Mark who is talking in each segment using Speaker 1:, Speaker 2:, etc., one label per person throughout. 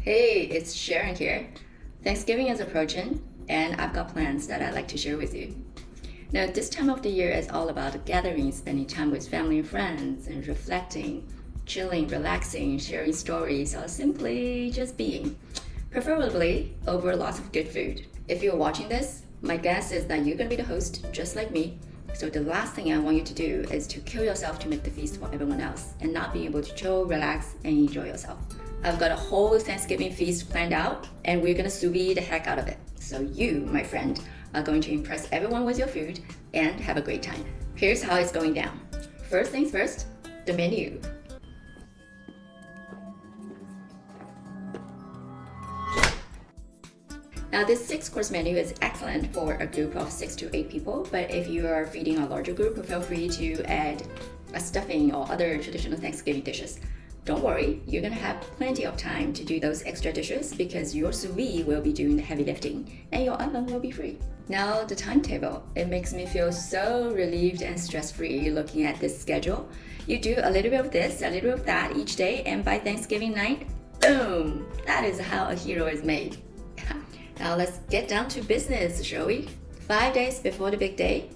Speaker 1: Hey, it's Sharon here. Thanksgiving is approaching, and I've got plans that I'd like to share with you. Now, this time of the year is all about gathering, spending time with family and friends, and reflecting, chilling, relaxing, sharing stories, or simply just being. Preferably over lots of good food. If you're watching this, my guess is that you're gonna be the host, just like me. So the last thing I want you to do is to kill yourself to make the feast for everyone else and not be able to chill, relax, and enjoy yourself. I've got a whole Thanksgiving feast planned out, and we're gonna sous vide the heck out of it. So you, my friend, are going to impress everyone with your food and have a great time. Here's how it's going down. First things first, the menu. Now, this 6-course menu is excellent for a group of 6 to 8 people, but if you are feeding a larger group, feel free to add a stuffing or other traditional Thanksgiving dishes. Don't worry, you're gonna have plenty of time to do those extra dishes because your sous vide will be doing the heavy lifting and your oven will be free. Now, the timetable. It makes me feel so relieved and stress-free looking at this schedule. You do a little bit of this, a little bit of that each day, and by Thanksgiving night, boom! That is how a hero is made. Now let's get down to business, shall we? 5 days before the big day,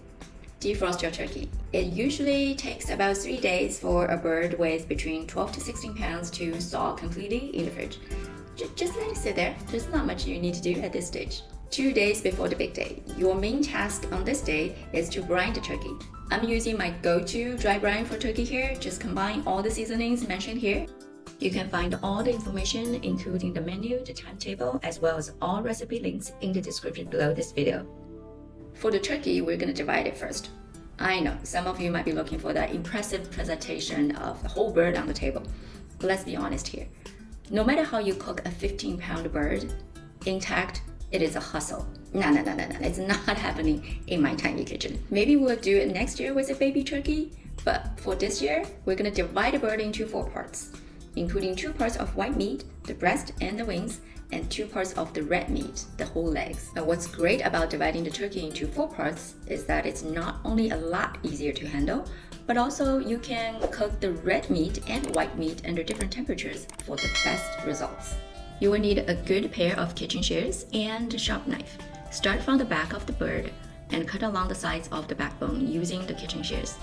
Speaker 1: defrost your turkey. It usually takes about 3 days for a bird with between 12 to 16 pounds to thaw completely in the fridge. Just let it sit there. There's not much you need to do at this stage. 2 days before the big day, your main task on this day is to brine the turkey. I'm using my go-to dry brine for turkey here. Just combine all the seasonings mentioned here. You can find all the information, including the menu, the timetable, as well as all recipe links in the description below this video. For the turkey, we're going to divide it first. I know, some of you might be looking for that impressive presentation of the whole bird on the table. But let's be honest here. No matter how you cook a 15-pound bird, intact, it is a hustle. No, it's not happening in my tiny kitchen. Maybe we'll do it next year with a baby turkey, but for this year, we're going to divide the bird into 4 parts, including 2 parts of white meat, the breast and the wings, and 2 parts of the red meat, the whole legs. Now, what's great about dividing the turkey into 4 parts is that it's not only a lot easier to handle, but also you can cook the red meat and white meat under different temperatures for the best results. You will need a good pair of kitchen shears and a sharp knife. Start from the back of the bird and cut along the sides of the backbone using the kitchen shears.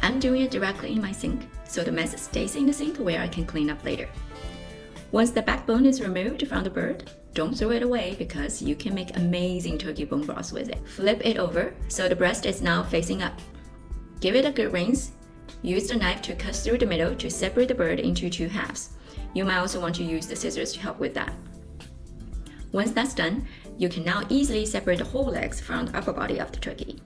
Speaker 1: I'm doing it directly in my sink, so the mess stays in the sink where I can clean up later. Once the backbone is removed from the bird, don't throw it away because you can make amazing turkey bone broth with it. Flip it over so the breast is now facing up. Give it a good rinse. Use the knife to cut through the middle to separate the bird into 2 halves. You might also want to use the scissors to help with that. Once that's done, you can now easily separate the whole legs from the upper body of the turkey.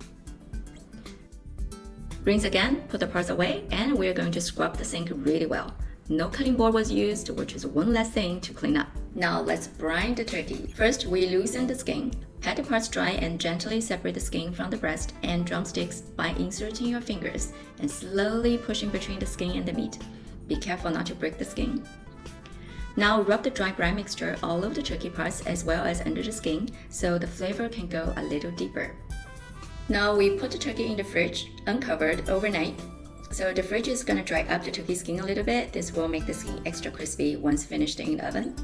Speaker 1: Rinse again, put the parts away, and we're going to scrub the sink really well. No cutting board was used, which is one less thing to clean up. Now let's brine the turkey. First, we loosen the skin. Pat the parts dry and gently separate the skin from the breast and drumsticks by inserting your fingers and slowly pushing between the skin and the meat. Be careful not to break the skin. Now rub the dry brine mixture all over the turkey parts as well as under the skin so the flavor can go a little deeper. Now we put the turkey in the fridge, uncovered, overnight. So the fridge is gonna dry up the turkey skin a little bit. This will make the skin extra crispy once finished in the oven.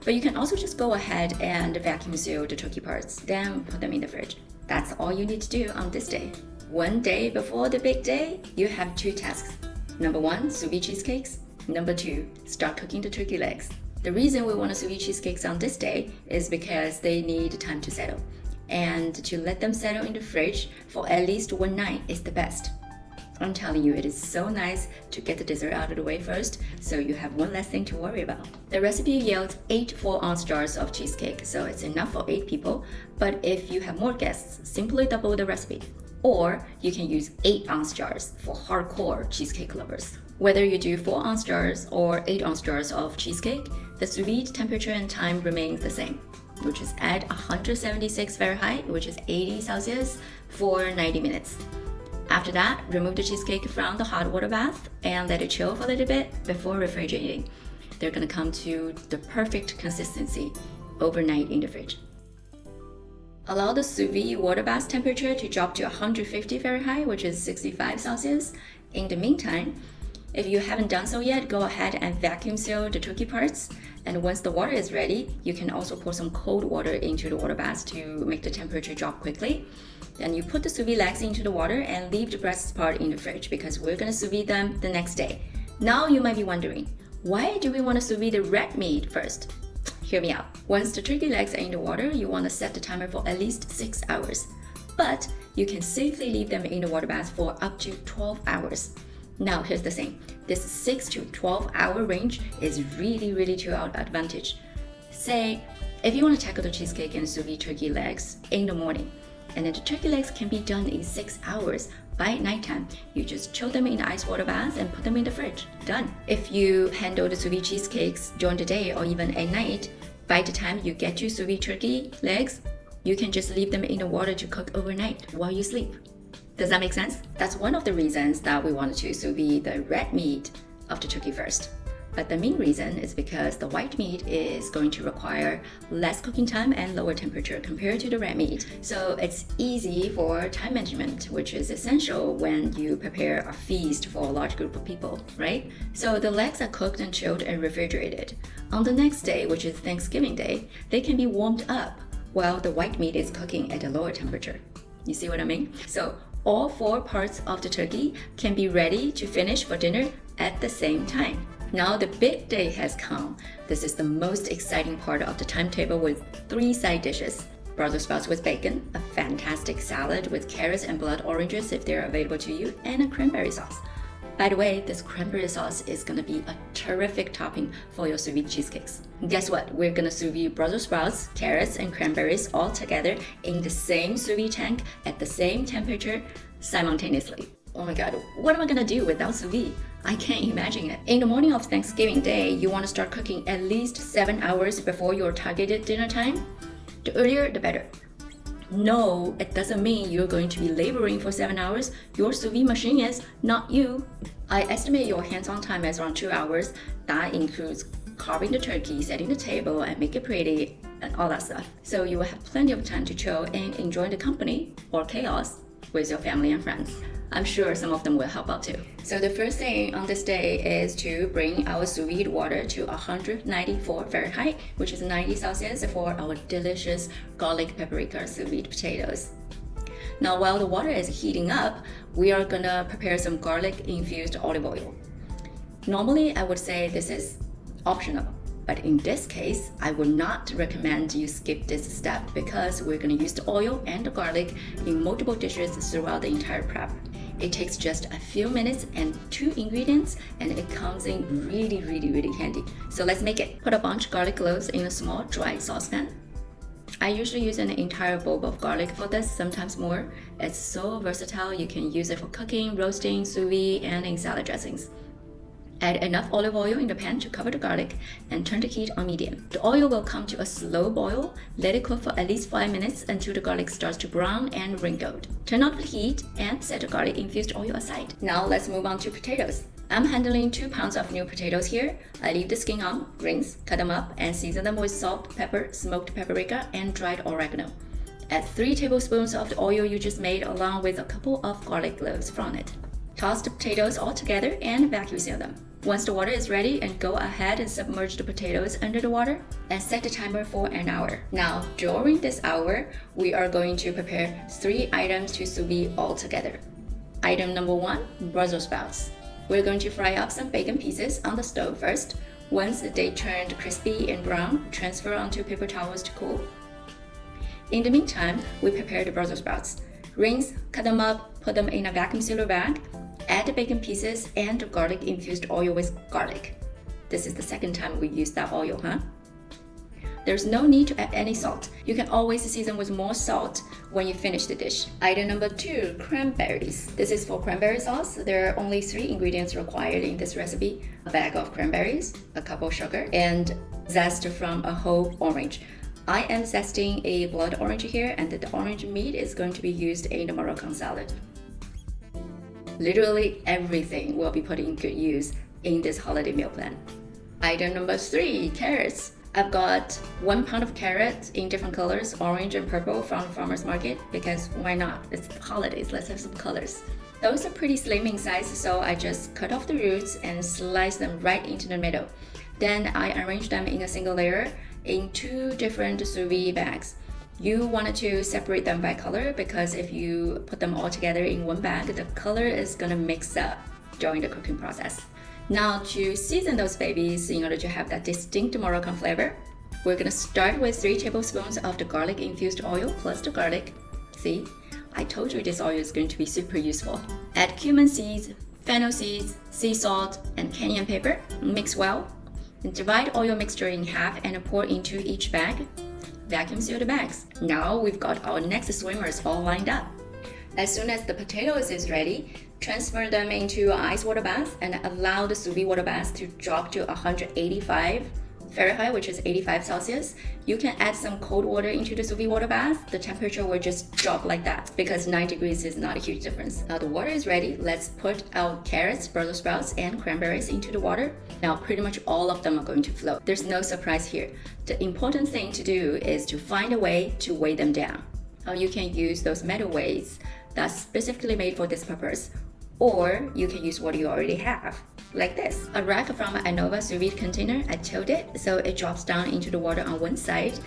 Speaker 1: But you can also just go ahead and vacuum seal the turkey parts, then put them in the fridge. That's all you need to do on this day. 1 day before the big day, you have 2 tasks. Number 1, sous vide cheesecakes. Number 2, start cooking the turkey legs. The reason we want to sous vide cheesecakes on this day is because they need time to settle. And to let them settle in the fridge for at least 1 night is the best. I'm telling you, it is so nice to get the dessert out of the way first, so you have 1 less thing to worry about. The recipe yields 8 4-ounce jars of cheesecake, so it's enough for 8 people. But if you have more guests, simply double the recipe. Or you can use 8-ounce jars for hardcore cheesecake lovers. Whether you do 4-ounce jars or 8-ounce jars of cheesecake, the sous vide temperature and time remains the same, which is at 176 Fahrenheit, which is 80 Celsius, for 90 minutes. After that, remove the cheesecake from the hot water bath and let it chill for a little bit before refrigerating. They're gonna come to the perfect consistency overnight in the fridge. Allow the sous vide water bath temperature to drop to 150 Fahrenheit, which is 65 Celsius. In the meantime, If you haven't done so yet, go ahead and vacuum seal the turkey parts. And once the water is ready, you can also pour some cold water into the water bath to make the temperature drop quickly. Then you put the sous vide legs into the water and leave the breast part in the fridge because we're gonna sous vide them the next day. Now you might be wondering, why do we want to sous vide the red meat first? Hear me out. Once the turkey legs are in the water, you want to set the timer for at least 6 hours. But you can safely leave them in the water bath for up to 12 hours. Now here's the thing, this 6 to 12 hour range is really to our advantage. Say, if you want to tackle the cheesecake and sous vide turkey legs in the morning, and then the turkey legs can be done in 6 hours, by nighttime, you just chill them in the ice water bath and put them in the fridge. Done. If you handle the sous vide cheesecakes during the day or even at night, by the time you get your sous vide turkey legs, you can just leave them in the water to cook overnight while you sleep. Does that make sense? That's one of the reasons that we wanted to sous vide the red meat of the turkey first. But the main reason is because the white meat is going to require less cooking time and lower temperature compared to the red meat. So it's easy for time management, which is essential when you prepare a feast for a large group of people, right? So the legs are cooked and chilled and refrigerated. On the next day, which is Thanksgiving Day, they can be warmed up while the white meat is cooking at a lower temperature. You see what I mean? So all 4 parts of the turkey can be ready to finish for dinner at the same time. Now the big day has come. This is the most exciting part of the timetable with 3 side dishes. Brussels sprouts with bacon, a fantastic salad with carrots and blood oranges if they're available to you, and a cranberry sauce. By the way, this cranberry sauce is gonna be a terrific topping for your sous vide cheesecakes. Guess what? We're gonna sous vide Brussels sprouts, carrots, and cranberries all together in the same sous vide tank at the same temperature simultaneously. Oh my god, what am I gonna do without sous vide? I can't imagine it. In the morning of Thanksgiving Day, you want to start cooking at least 7 hours before your targeted dinner time. The earlier, the better. No, it doesn't mean you're going to be laboring for 7 hours. Your sous vide machine is, not you. I estimate your hands-on time as around 2 hours. That includes carving the turkey, setting the table, and make it pretty, and all that stuff. So you will have plenty of time to chill and enjoy the company, or chaos, with your family and friends. I'm sure some of them will help out too. So the first thing on this day is to bring our sous vide water to 194 Fahrenheit, which is 90 Celsius for our delicious garlic paprika sous vide potatoes. Now while the water is heating up, we are gonna prepare some garlic-infused olive oil. Normally, I would say this is optional, but in this case, I would not recommend you skip this step because we're gonna use the oil and the garlic in multiple dishes throughout the entire prep. It takes just a few minutes and 2 ingredients, and it comes in really handy. So let's make it. Put a bunch of garlic cloves in a small dry saucepan. I usually use an entire bulb of garlic for this, sometimes more. It's so versatile, you can use it for cooking, roasting, sous vide, and in salad dressings. Add enough olive oil in the pan to cover the garlic and turn the heat on medium. The oil will come to a slow boil. Let it cook for at least 5 minutes until the garlic starts to brown and wrinkled. Turn off the heat and set the garlic-infused oil aside. Now let's move on to potatoes. I'm handling 2 pounds of new potatoes here. I leave the skin on, rinse, cut them up, and season them with salt, pepper, smoked paprika, and dried oregano. Add 3 tablespoons of the oil you just made along with a couple of garlic cloves from it. Toss the potatoes all together and vacuum seal them. Once the water is ready, and go ahead and submerge the potatoes under the water and set the timer for an hour. Now, during this hour, we are going to prepare 3 items to sous vide all together. Item number 1, Brussels sprouts. We're going to fry up some bacon pieces on the stove first. Once they turned crispy and brown, transfer onto paper towels to cool. In the meantime, we prepare the Brussels sprouts. Rinse, cut them up, put them in a vacuum sealer bag. Add the bacon pieces and the garlic-infused oil with garlic. This is the second time we use that oil, huh? There's no need to add any salt. You can always season with more salt when you finish the dish. Item number 2, cranberries. This is for cranberry sauce. There are only 3 ingredients required in this recipe. A bag of cranberries, a cup of sugar, and zest from a whole orange. I am zesting a blood orange here, and the orange meat is going to be used in the Moroccan salad. Literally everything will be put in good use in this holiday meal plan. Item number 3, carrots. I've got 1 pound of carrots in different colors, orange and purple from the farmer's market, because why not? It's holidays, let's have some colors. Those are pretty slim in size, so I just cut off the roots and slice them right into the middle. Then I arrange them in a single layer in 2 different sous vide bags. You wanted to separate them by color because if you put them all together in one bag, the color is gonna mix up during the cooking process. Now to season those babies in order to have that distinct Moroccan flavor, we're gonna start with 3 tablespoons of the garlic-infused oil plus the garlic. See, I told you this oil is going to be super useful. Add cumin seeds, fennel seeds, sea salt, and cayenne pepper. Mix well. And divide oil mixture in half and pour into each bag. Vacuum seal the bags. Now we've got our next swimmers all lined up. As soon as the potatoes is ready, transfer them into an ice water bath and allow the sous vide water bath to drop to 185 Fahrenheit, which is 85 Celsius. You can add some cold water into the sous vide water bath. The temperature will just drop like that because 9 degrees is not a huge difference. Now the water is ready. Let's put our carrots, Brussels sprouts, and cranberries into the water. Now pretty much all of them are going to float. There's no surprise here. The important thing to do is to find a way to weigh them down. Now you can use those metal weights that's specifically made for this purpose, or you can use what you already have, like this. A rack from an Anova sous vide container, I tilt it so it drops down into the water on one side,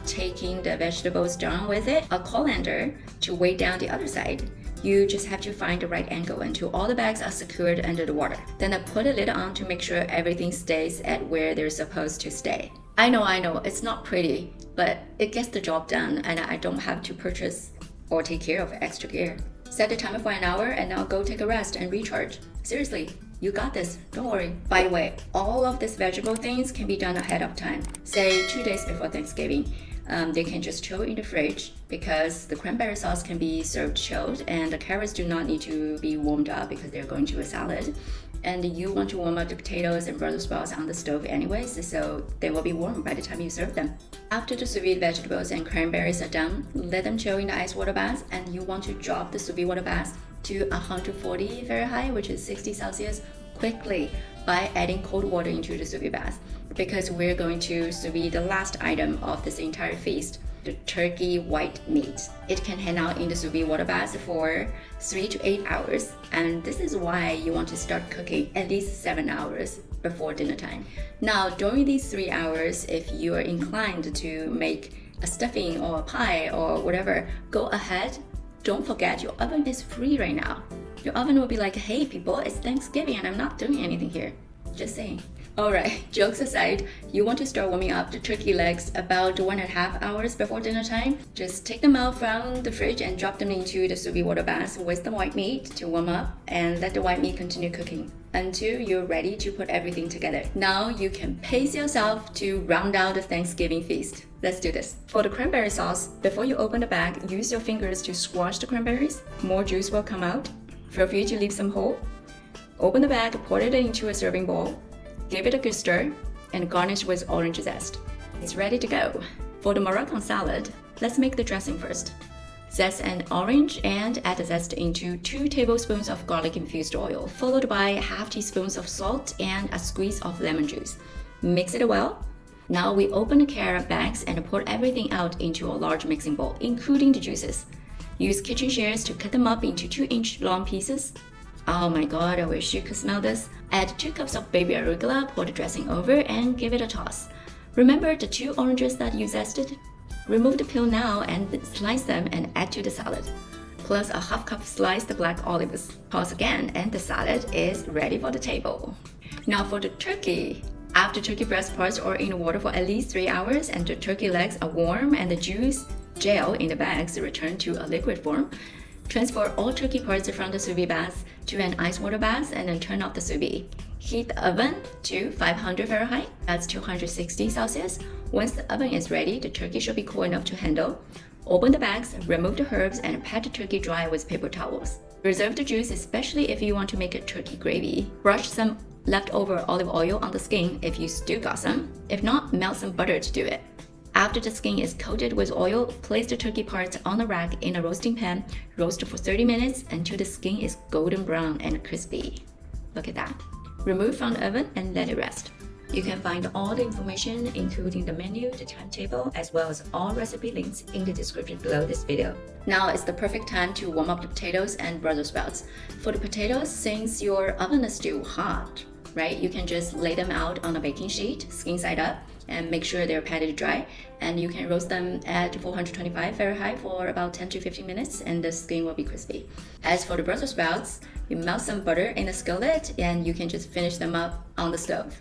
Speaker 1: taking the vegetables down with it. A colander to weigh down the other side. You just have to find the right angle until all the bags are secured under the water. Then I put a lid on to make sure everything stays at where they're supposed to stay. I know, it's not pretty, but it gets the job done and I don't have to purchase or take care of extra gear. Set the timer for an hour and now go take a rest and recharge. Seriously, you got this, don't worry. By the way, all of these vegetable things can be done ahead of time. Say 2 days before Thanksgiving. They can just chill in the fridge because the cranberry sauce can be served chilled and the carrots do not need to be warmed up because they're going to a salad. And you want to warm up the potatoes and Brussels sprouts on the stove anyways, so they will be warm by the time you serve them. After the sous vide vegetables and cranberries are done, let them chill in the ice water bath, and you want to drop the sous vide water bath to 140 Fahrenheit, which is 60 Celsius, quickly by adding cold water into the sous vide bath, because we're going to sous vide the last item of this entire feast, the turkey white meat. It can hang out in the sous vide water bath for 3 to 8 hours, and this is why you want to start cooking at least 7 hours before dinner time. Now, during these 3 hours, if you are inclined to make a stuffing or a pie or whatever, go ahead. Don't forget your oven is free right now. Your oven will be like, hey people, it's Thanksgiving and I'm not doing anything here. Just saying. Alright, jokes aside, you want to start warming up the turkey legs about 1.5 hours before dinner time. Just take them out from the fridge and drop them into the sous vide water bath with the white meat to warm up, and let the white meat continue cooking until you're ready to put everything together. Now you can pace yourself to round out the Thanksgiving feast. Let's do this. For the cranberry sauce, before you open the bag, use your fingers to squash the cranberries. More juice will come out. Feel free to leave some whole. Open the bag, pour it into a serving bowl. Give it a good stir and garnish with orange zest. It's ready to go. For the Moroccan salad, let's make the dressing first. Zest an orange and add the zest into 2 tablespoons of garlic-infused oil, followed by half teaspoons of salt and a squeeze of lemon juice. Mix it well. Now we open the carrot bags and pour everything out into a large mixing bowl, including the juices. Use kitchen shears to cut them up into 2-inch long pieces. Oh my god, I wish you could smell this. Add 2 cups of baby arugula, pour the dressing over, and give it a toss. Remember the 2 oranges that you zested? Remove the peel now and slice them and add to the salad. Plus a half cup sliced black olives. Toss again and the salad is ready for the table. Now for the turkey. After turkey breast parts are in the water for at least 3 hours and the turkey legs are warm and the juice gel in the bags return to a liquid form, transfer all turkey parts from the sous vide bath to an ice water bath and then turn off the sous vide. Heat the oven to 500 Fahrenheit, that's 260 Celsius. Once the oven is ready, the turkey should be cool enough to handle. Open the bags, remove the herbs, and pat the turkey dry with paper towels. Reserve the juice, especially if you want to make a turkey gravy. Brush some leftover olive oil on the skin if you still got some. If not, melt some butter to do it. After the skin is coated with oil, place the turkey parts on the rack in a roasting pan. Roast for 30 minutes until the skin is golden brown and crispy. Look at that. Remove from the oven and let it rest. You can find all the information, including the menu, the timetable, as well as all recipe links in the description below this video. Now is the perfect time to warm up the potatoes and Brussels sprouts. For the potatoes, since your oven is still hot, right, you can just lay them out on a baking sheet, skin side up, and make sure they're patted dry. And you can roast them at 425 Fahrenheit for about 10 to 15 minutes, and the skin will be crispy. As for the Brussels sprouts, you melt some butter in a skillet, and you can just finish them up on the stove.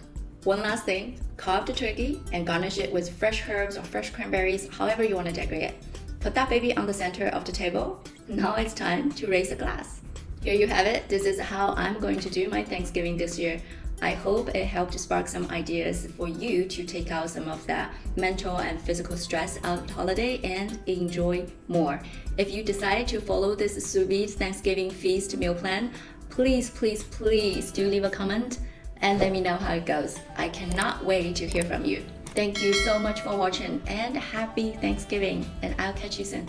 Speaker 1: One last thing, carve the turkey and garnish it with fresh herbs or fresh cranberries, however you want to decorate it. Put that baby on the center of the table. Now it's time to raise a glass. Here you have it. This is how I'm going to do my Thanksgiving this year. I hope it helped to spark some ideas for you to take out some of that mental and physical stress out of the holiday and enjoy more. If you decide to follow this Sous Vide Thanksgiving feast meal plan, please do leave a comment and let me know how it goes. I cannot wait to hear from you. Thank you so much for watching and happy Thanksgiving, and I'll catch you soon.